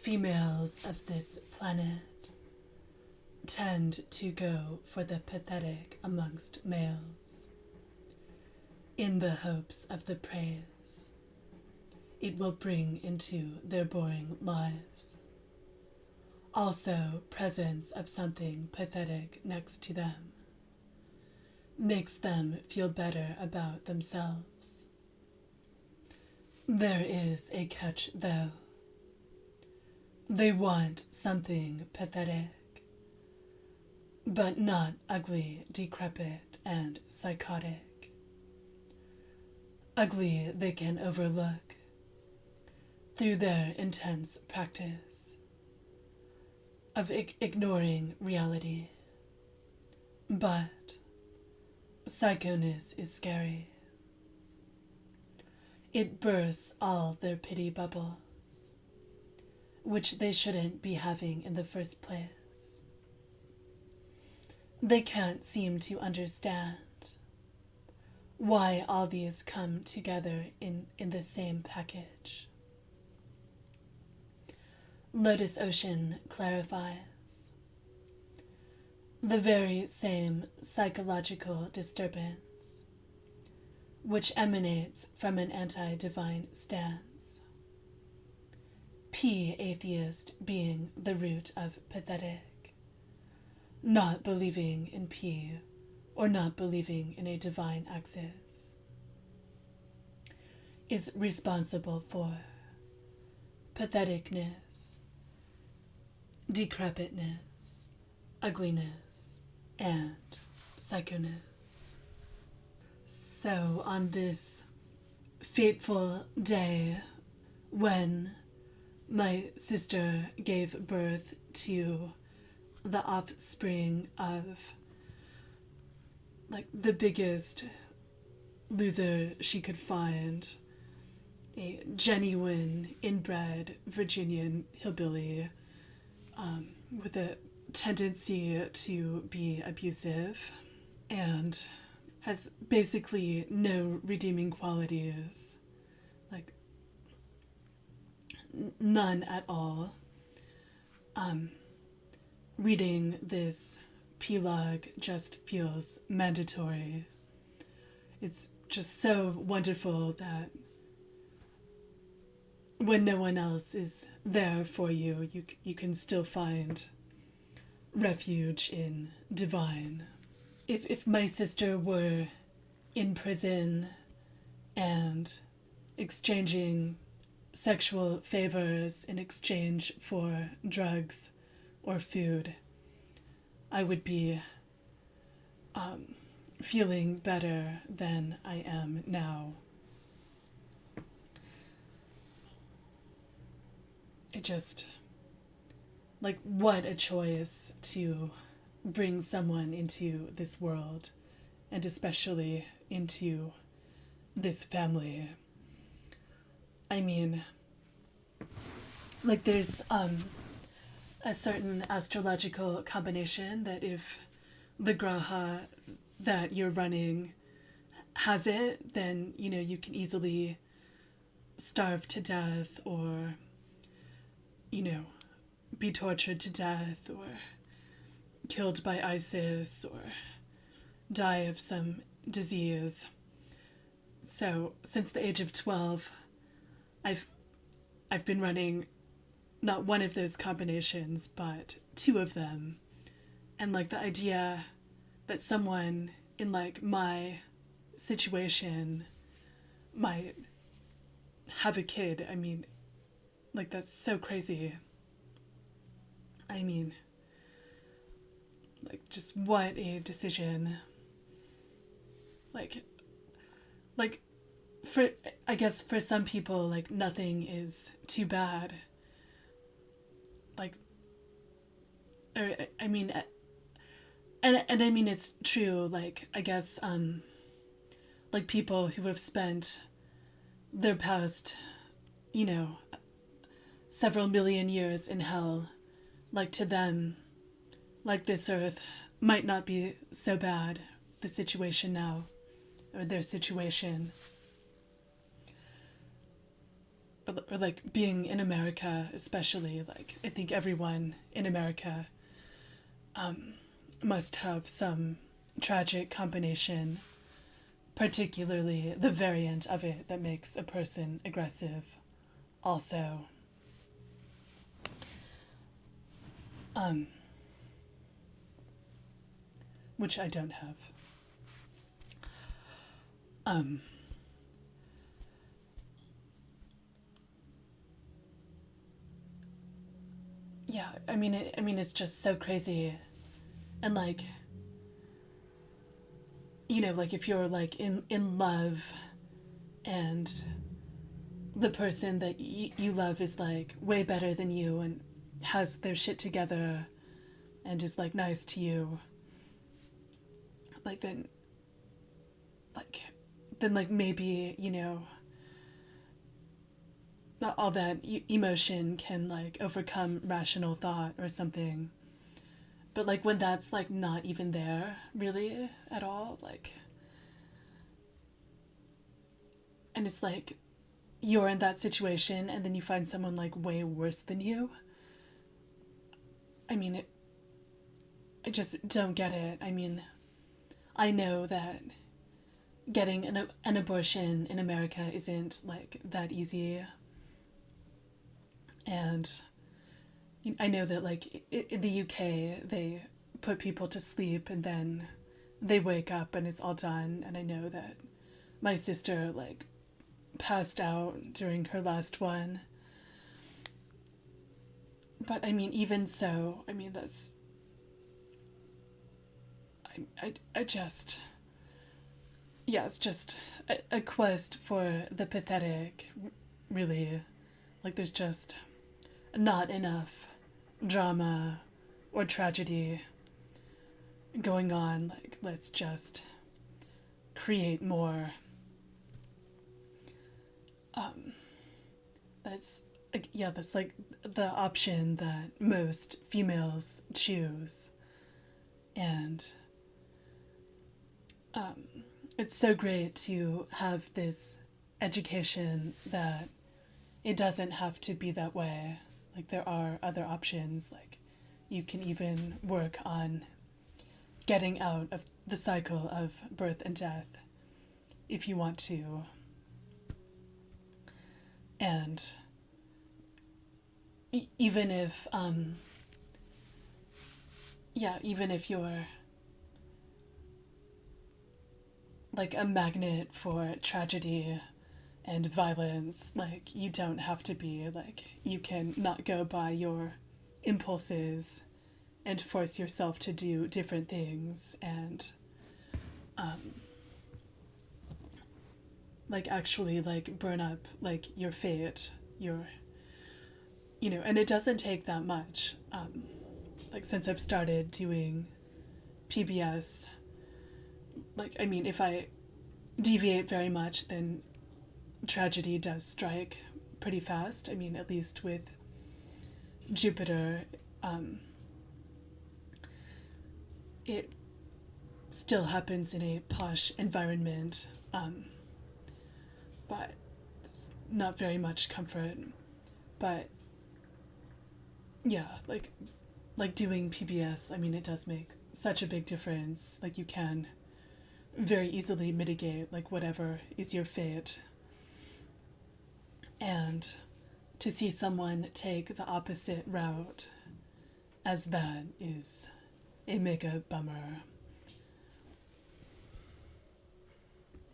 Females of this planet tend to go for the pathetic amongst males, in the hopes of the praise it will bring into their boring lives. Also, presence of something pathetic next to them makes them feel better about themselves. There is a catch, though. They want something pathetic, but not ugly, decrepit, and psychotic. Ugly they can overlook through their intense practice of ignoring reality. But psychoness is scary. It bursts all their pity bubbles, which they shouldn't be having in the first place. They can't seem to understand why all these come together in the same package. Lotus Ocean clarifies. The very same psychological disturbance, which emanates from an anti-divine stance. P, atheist, being the root of pathetic, not believing in P or not believing in a divine axis, is responsible for patheticness, decrepitness, ugliness, and psychoness. So on this fateful day when my sister gave birth to the offspring of the biggest loser she could find, a genuine inbred Virginian hillbilly with a tendency to be abusive and has basically no redeeming qualities, none at all. Reading this P-log just feels mandatory. It's just so wonderful that when no one else is there for you, you can still find refuge in divine. If my sister were in prison and exchanging sexual favors in exchange for drugs or food, I would be feeling better than I am now. It just, what a choice to bring someone into this world, and especially into this family. I mean, there's a certain astrological combination that if the graha that you're running has it, then, you can easily starve to death or, be tortured to death or killed by ISIS or die of some disease. So since the age of 12, I've been running not one of those combinations, but two of them. And the idea that someone in my situation might have a kid, I mean, that's so crazy. I mean, just what a decision. I guess for some people, nothing is too bad. And I mean, it's true, I guess, people who have spent their past, several million years in hell, to them, this earth might not be so bad, the situation now, or their situation. or like being in America, especially, like I think everyone in America must have some tragic combination, particularly the variant of it that makes a person aggressive also. Which I don't have. Um, yeah, I mean, it's just so crazy, and like, you know, like if you're like in love, and the person that you love is like way better than you and has their shit together, and is like nice to you, like like then like maybe, you know, not all that emotion can like overcome rational thought or something. But like when that's like not even there really at all, like, and it's like you're in that situation and then you find someone like way worse than you. I mean, I just don't get it. I mean, I know that getting an abortion in America isn't like that easy. And I know that like in the UK they put people to sleep and then they wake up and it's all done. And I know that my sister like passed out during her last one. But I mean, even so, I mean, that's. I just. Yeah, it's just a quest for the pathetic, really. Like, there's just not enough drama or tragedy going on. Like, let's just create more. That's yeah, that's like the option that most females choose, and it's so great to have this education that it doesn't have to be that way. Like there are other options. Like you can even work on getting out of the cycle of birth and death if you want to. And even if even if you're like a magnet for tragedy and violence, like you don't have to be. Like you can not go by your impulses and force yourself to do different things, and like actually like burn up like your fate, your, you know. And it doesn't take that much. Like since I've started doing PBS, like I mean, if I deviate very much, then tragedy does strike pretty fast. I mean, at least with Jupiter, it still happens in a posh environment, but it's not very much comfort. But yeah, like doing PBS, I mean, it does make such a big difference. Like you can very easily mitigate like whatever is your fate. And to see someone take the opposite route as that is a mega bummer.